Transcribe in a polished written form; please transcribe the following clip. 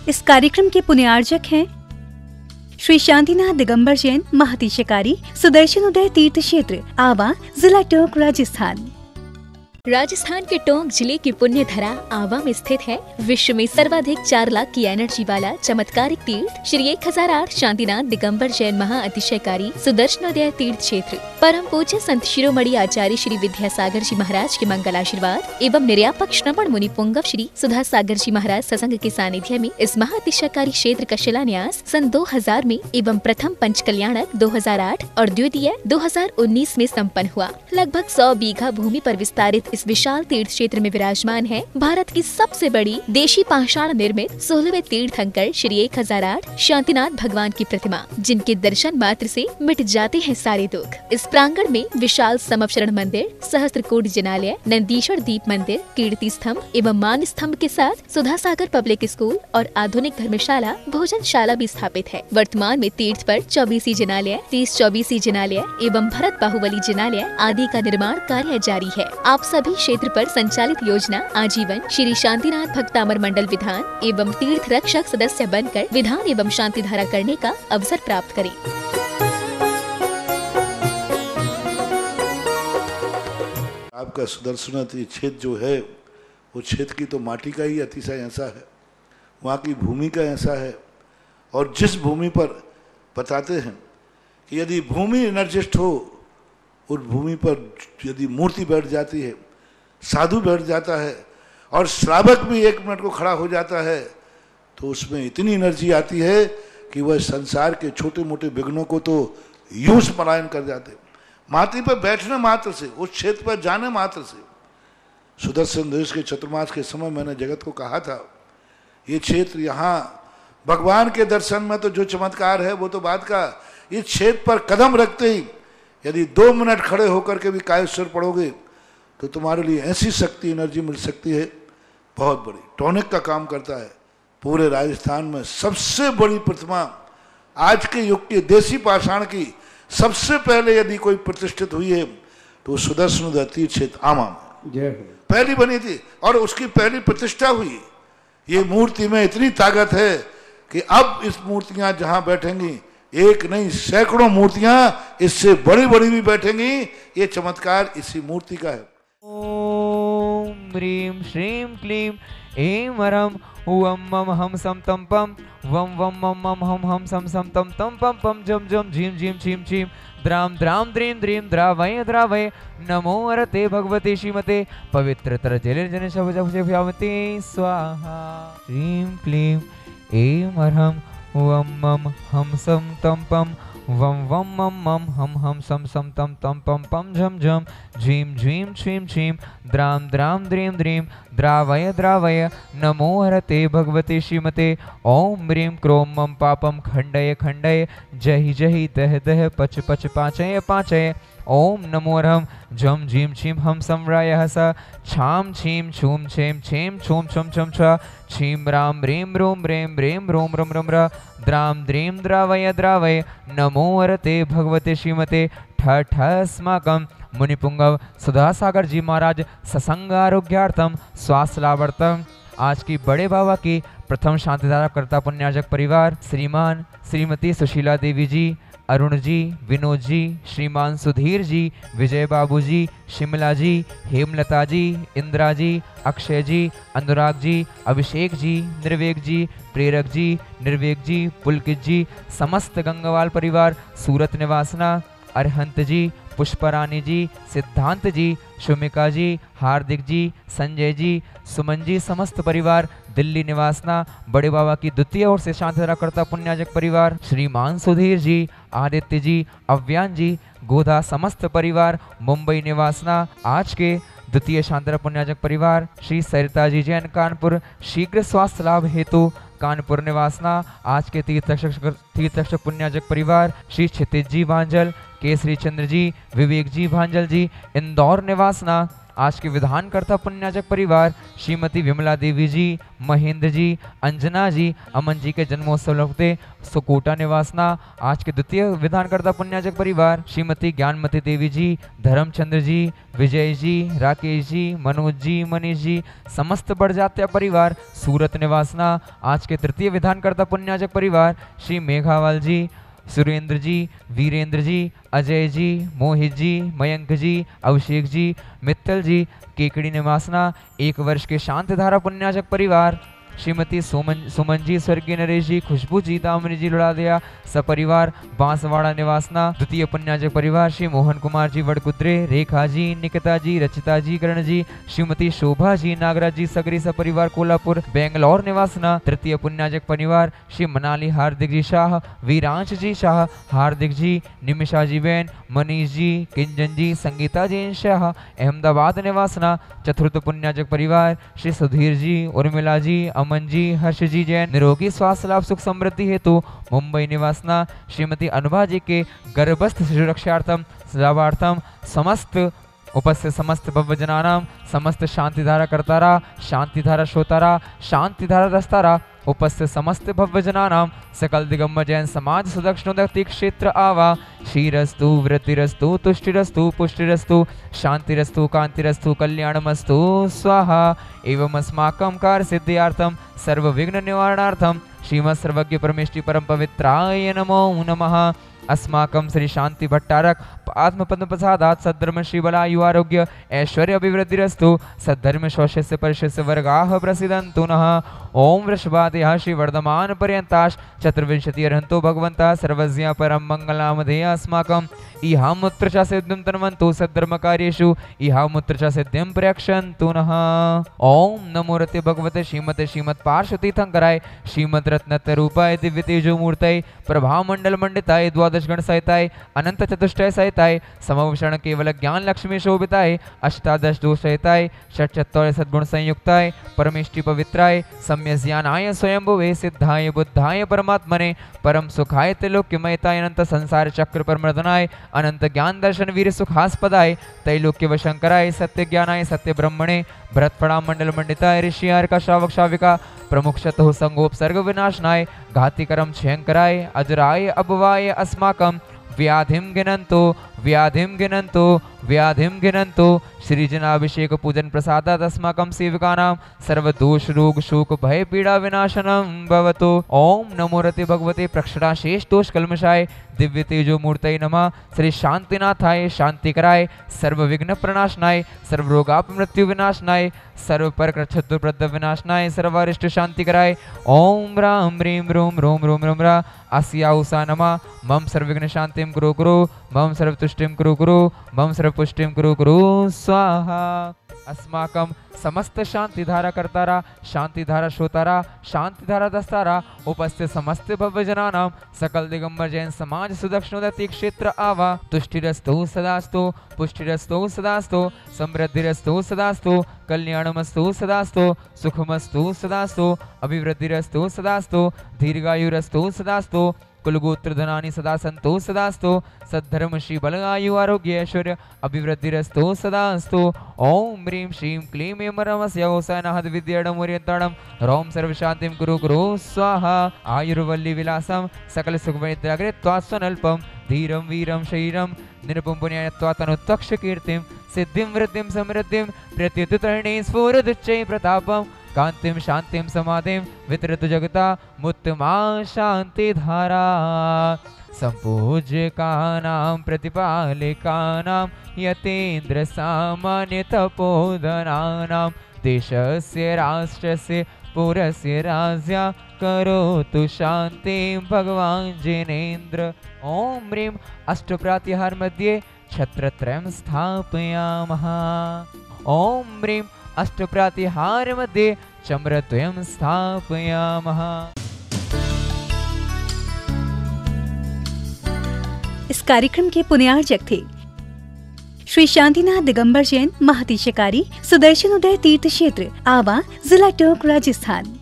इस कार्यक्रम के पुण्यार्जक हैं श्री शांतिनाथ दिगंबर जैन महातिशकारी सुदर्शन उदय तीर्थ क्षेत्र आवा, जिला टोंक, राजस्थान। राजस्थान के टोंक जिले की पुण्य धरा आवा में स्थित है विश्व में सर्वाधिक 4 लाख की एनर्जी वाला चमत्कारिक तीर्थ श्री 1008 शांतिनाथ दिगंबर जैन महाअतिशयकारी सुदर्शनोदय तीर्थ क्षेत्र। परम पूज्य संत शिरोमणि आचार्य श्री विद्यासागर जी महाराज के मंगल आशीर्वाद एवं निर्यापक श्रवण मुनि पुंगव श्री सुधा सागर जी महाराज सत्संग के सानिध्य में इस महाअतिशयकारी क्षेत्र का शिलान्यास सन 2000 में एवं प्रथम पंच कल्याणक 2008 और द्वितीय 2019 में संपन्न हुआ। लगभग 100 बीघा भूमि पर विस्तारित इस विशाल तीर्थ क्षेत्र में विराजमान है भारत की सबसे बड़ी देशी पाषाण निर्मित 16वें तीर्थंकर श्री 1008 शांतिनाथ भगवान की प्रतिमा, जिनके दर्शन मात्र से मिट जाते हैं सारे दुख। इस प्रांगण में विशाल समवचरण मंदिर, सहस्त्रकूट जिनालय, नंदीश्वर दीप मंदिर, कीर्ति स्तंभ एवं मान स्तंभ के साथ सुधा सागर पब्लिक स्कूल और आधुनिक धर्मशाला, भोजनशाला भी स्थापित है। वर्तमान में तीर्थ पर 24 जिनालय, 30-24 जिनालय एवं भरत बाहुबली जिनालय आदि का निर्माण कार्य जारी है। आप सभी क्षेत्र पर संचालित योजना आजीवन श्री शांतिनाथ भक्तामर मंडल विधान एवं तीर्थ रक्षक सदस्य बनकर विधान एवं शांति धारा करने का अवसर प्राप्त करें। आपका सुदर्शन क्षेत्र जो है वो क्षेत्र की तो माटी का ही अतिशय ऐसा है, वहाँ की भूमि का ऐसा है। और जिस भूमि पर बताते हैं कि यदि भूमि एनर्जिस्ट हो, उस भूमि पर यदि मूर्ति बैठ जाती है, साधु बैठ जाता है और श्रावक भी 1 मिनट को खड़ा हो जाता है, तो उसमें इतनी एनर्जी आती है कि वह संसार के छोटे मोटे विघ्नों को तो यूं पलायन कर जाते। माटी पर बैठने मात्र से, उस क्षेत्र पर जाने मात्र से, सुदर्शन देश के चतुर्मास के समय मैंने जगत को कहा था, ये क्षेत्र यहाँ भगवान के दर्शन में तो जो चमत्कार है वो तो बात का, इस क्षेत्र पर कदम रखते ही यदि 2 मिनट खड़े होकर के भी कायेश्वर पढ़ोगे तो तुम्हारे लिए ऐसी शक्ति एनर्जी मिल सकती है बहुत बड़ी। टॉनिक का काम करता है। पूरे राजस्थान में सबसे बड़ी प्रतिमा आज के युग के देसी पाषाण की सबसे पहले यदि कोई प्रतिष्ठित हुई है तो सुदर्शन तीर्थ क्षेत्र आमा में पहली बनी थी और उसकी पहली प्रतिष्ठा हुई। ये मूर्ति में इतनी ताकत है कि अब इस मूर्तियां जहां बैठेंगी, एक नहीं सैकड़ों मूर्तियां इससे बड़ी बड़ी भी बैठेंगी। ये चमत्कार इसी मूर्ति का है। ओम ह्रीं श्रीं क्लीं ऐं वरम वम मम हम सम तम पम वम वम मम मम हम सम सम तम तम पम पम जम जम झीम झीम छीम छीम द्राम द्राम द्रीं द्रीं द्रावय द्रावय नमो अरते भगवते श्रीमते पवित्रतर जलिर्जन शब्दे स्वाहा। ह्रीं क्लीं ऐं वरम वम मम हम सम तम पम वम वम मम मम हम सम सम तम तम पम पम झम झम झीम झीम छीम छीम द्राम द्राम द्रीं द्रीं द्रावय द्रावय नमो हरते भगवते श्रीमते ओम ह्रीं क्रोम मम पापम खंडय खंडय जहि जहि दह दह पच पच पाचय पाचय ओम नमो अरहम झम झीम छीम हम समराय स छाम छीम छूम छेम छेम छूम छम छम छ छीम राम ह्रीं रोम ह्रीं ह्रीं रोम रम रम र द्राम द्रीं द्रावय द्रावय नमो अरते भगवते श्रीमते ठ ठ अस्माकं मुनिपुंगव सुधा सागर जी महाराज सत्संग आरोग्यार्थम स्वास्थ्य लाभार्थम। आज की बड़े बाबा की प्रथम शांतिधारा कर्ता पुण्यार्जक परिवार श्रीमान श्रीमती सुशीला देवी जी, अरुण जी, विनोद जी, श्रीमान सुधीर जी, विजय बाबू जी, शिमला जी, हेमलता जी, इंदिरा जी, अक्षय जी, अनुराग जी, अभिषेक जी, निर्वेक जी, प्रेरक जी, निर्वेक जी, पुलकित जी, समस्त गंगावाल परिवार, सूरत निवासना, अरहंत जी, पुष्परानी जी, सिद्धांत जी, शुमिका जी, हार्दिक जी, संजय जी, सुमन जी, समस्त परिवार, दिल्ली निवासना, बड़े बाबा की द्वितीय ओर से शांतिधारा कर्ता पुण्यार्जक परिवार, श्रीमान सुधीर जी, आदित्य जी, अव्यान जी, गोधा समस्त परिवार, मुंबई निवासना, आज के द्वितीय शांतिधारा पुण्यार्जक परिवार, श्री सरिता जी जैन कानपुर, शीघ्र स्वास्थ्य लाभ हेतु कानपुर निवासना, आज के तीर्थरक्षक पुण्यार्जक परिवार, श्री क्षितिज जी भांजल, केसरी चंद्र जी, विवेक जी भांजल जी, इंदौर निवासना, आज के विधानकर्ता पुण्याजक परिवार श्रीमती विमला देवी जी, महेंद्र जी, अंजना जी, अमन जी के जन्मोत्सव लगते सुकोटा निवासना। आज के द्वितीय विधानकर्ता पुण्याजक परिवार श्रीमती ज्ञानमती देवी जी, धर्मचंद्र जी, विजय जी, राकेश जी, मनोज जी, मनीष जी, समस्त बड़जात्या परिवार सूरत निवासना। आज के तृतीय विधानकर्ता पुण्याजक परिवार श्री मेघावाल जी, सुरेंद्र जी, वीरेंद्र जी, अजय जी, मोहित जी, मयंक जी, अभिषेक जी, मित्तल जी, केकड़ी निवासना। 1 वर्ष के शांतिधारा पुण्याजक परिवार श्रीमती सुमन जी, स्वर्गीय नरेश जी, खुशबू जी, दामिनी जी लुड़ादिया सपरिवार बांसवाड़ा निवासना। द्वितीय पुण्याजक परिवार श्री मोहन कुमार जी वड़कुद्रे, रेखा जी, निकिता जी, रचिता जी, करण जी, श्रीमती शोभा जी, नागराज जी सगरी सपरिवार कोल्हापुर बेंगलोर निवासना। तृतीय पुण्याजक परिवार श्री मनाली हार्दिक जी शाह, वीरांश जी शाह, हार्दिक जी, निमिषा जी बहन, मनीष जी, किंजन जी, संगीता जी शाह, अहमदाबाद निवासना। चतुर्थ पुण्याजक परिवार श्री सुधीर जी, उर्मिला जी, अमन जी, हर्ष जी जैन, निरोगी स्वास्थ्य लाभ सुख समृद्धि हेतु मुंबई निवासना। श्रीमती अनुभा जी के गर्भस्थ सुरक्षार्थम लाभार्थम समस्त उपस्थित समस्त भव्यजनानां, समस्त शांतिधारा कर्तारा, शांतिधारा श्रोतारा, शांतिधारा दस्तारा, उपस्थित समस्त भव्यजनानां, सकल दिगंबर जैन समाज सुदक्षिणोदक्ति क्षेत्र आवा। क्षीरस्तु, वृत्तिरस्तु, तुष्टिरस्तु, पुष्टिरस्तु, शांतिरस्तु, कांतिरस्तु, कल्याणमस्तु स्वाहा। एवं अस्माकं कार्य सिद्ध्यार्थं सर्व विघ्न निवारणार्थं श्रीमत् सर्वज्ञ परमेष्टि परम पवित्राय नमो नमः। अस्माकं श्री शांति भट्टारक आत्म पद्म प्रसादात सद्धर्म श्री बलायु आरोग्य ऐश्वर्य अभिवृद्धिरस्तु। सद्धर्म शौष्यस्य परिशस्य वर्गाः प्रसीदन्तु नः। ओम वृषभादयः श्री वर्धमान पर्यन्ताश् चतुर्विंशति अर्हन्तो भगवन्तः सर्वज्ञ परम मंगलामधेय अस्माकं इहामुत्र च सिद्धिं तन्वन्तु सद्धर्म कार्येषु इहामुत्र च सिद्धिं प्रयक्षन्तु नः। ओम नमो रते भगवते श्रीमते श्रीमत् पार्श्वतीर्थंकराय श्रीमद् रत्नत्र रूपाय दिव्य तेजो मूर्तये प्रभा मंडल मंडिताय द्वादश गण सहिताय अनंत चतुष्टय सहिताय समभूषण केवल ज्ञान लक्ष्मी शोभिताय अष्टादश दोष सहिताय षट्चत्वारि सद्गुण संयुक्ताय परमेष्टि पवित्राय सम्य ज्ञानाय स्वयंभुवे सिद्धाय बुद्धाय परमात्मने परम सुखाय त्रैलोक्यमयताय अनंत संसार चक्र परमर्दनाय अनंत ज्ञान दर्शन वीर सुखास्पदाय त्रैलोक्य वशंकराय सत्य ज्ञानाय सत्य ब्रह्मणे भरतफड़ा मंडल मंडिताय ऋषियार का श्रावक श्राविका प्रमुख शतु संगोपसर्ग विनाशनाय घाति करम क्षयंकराय अजराय अभवाय अस्माकं व्याधिं गिनन्तु व्याधिं गिनन्तु व्याधिं गिनन्तु। श्री जनाभिषेक पूजन प्रसादात् अस्माकं सेवकानां सर्वदोष रोग शोक भय पीड़ा विनाशनं भवतु। ओम नमो रते भगवते प्रक्षणाशेष दोष कल्मषाय दिव्य तेजो मूर्तये नमः। श्री शांतिनाथाय शांतिकराय सर्व विघ्न प्रणाशनाय सर्व रोगाप मृत्यु विनाशनाय सर्व पर क्षत्रप्रद विनाशनाय सर्वारिष्ट शांतिकराय ओम राम ह्रीं रोम रोम रोम रोम रा अस्या उषा नमः। मम सर्वविघ्न शांतिं कुरु कुरु मम सर्वतुष्टिं कुरु कुरु मम सर्वपुष्टिं कुरु कुरु स्वाहा। अस्माकं समस्त शांतिधारा कर्तारा शांतिधारा श्रोतारा शांतिधारा दस्तारा उपस्थित समस्त भव्यजनानां सकल दिगंबर जैन समाज सुदक्षिणोदत्ति क्षेत्र आवा। तुष्टिरस्तु सदास्तु पुष्टिरस्तु सदास्तु समृद्धिरस्तु सदास्तु कल्याणमस्तु सदास्तु सुखमस्तु सदास्तु अभिवृद्धिरस्तु सदास्तु दीर्घायुरस्तु सदास्तु कुलगोत्र धनानि सदा सन्तु सदास्तु सद्धर्म श्री बलायु आरोग्य ऐश्वर्य अभिवृद्धिरस्तु सदास्तु। ओम ह्रीं श्रीं क्लीं ऐं रमस्य ओसैनहद विद्याडमोर्यन्ताणं रोम सर्वशान्तिं कुरु कुरु स्वाहा। आयुर्वल्ली विलासं सकल सुखवैद्याग्रे त्वास्वनल्पं धीरं वीरं शरीरं निरुपं पुण्यायत्वा तनुत्वक्ष कीर्तिं सिद्धिं वृद्धिं समृद्धिं प्रत्युत्तरणि स्फुरदुच्चै प्रतापं कांतिं शांतिं समाधिं वितरतु जगता मुत्तमा शांतिधारा। संपूज्यकानां प्रतिपालिकानां यतीन्द्र सामान्य तपोधनानां देशस्य राष्ट्रस्य पुरस्य राज्ञा करोतु शांतिं भगवान् जिनेन्द्र। ओम ह्रीं अष्टप्रातिहार मध्ये छत्रत्रयं स्थापयामः। ओम ह्रीं अष्टप्रातिहार मध्ये चम्रद्वयं स्थापयामः। इस कार्यक्रम के पुण्यार्चक थे श्री शांतिनाथ दिगंबर जैन महातिशकारी सुदर्शन उदय तीर्थ क्षेत्र आवा, जिला टोंक, राजस्थान।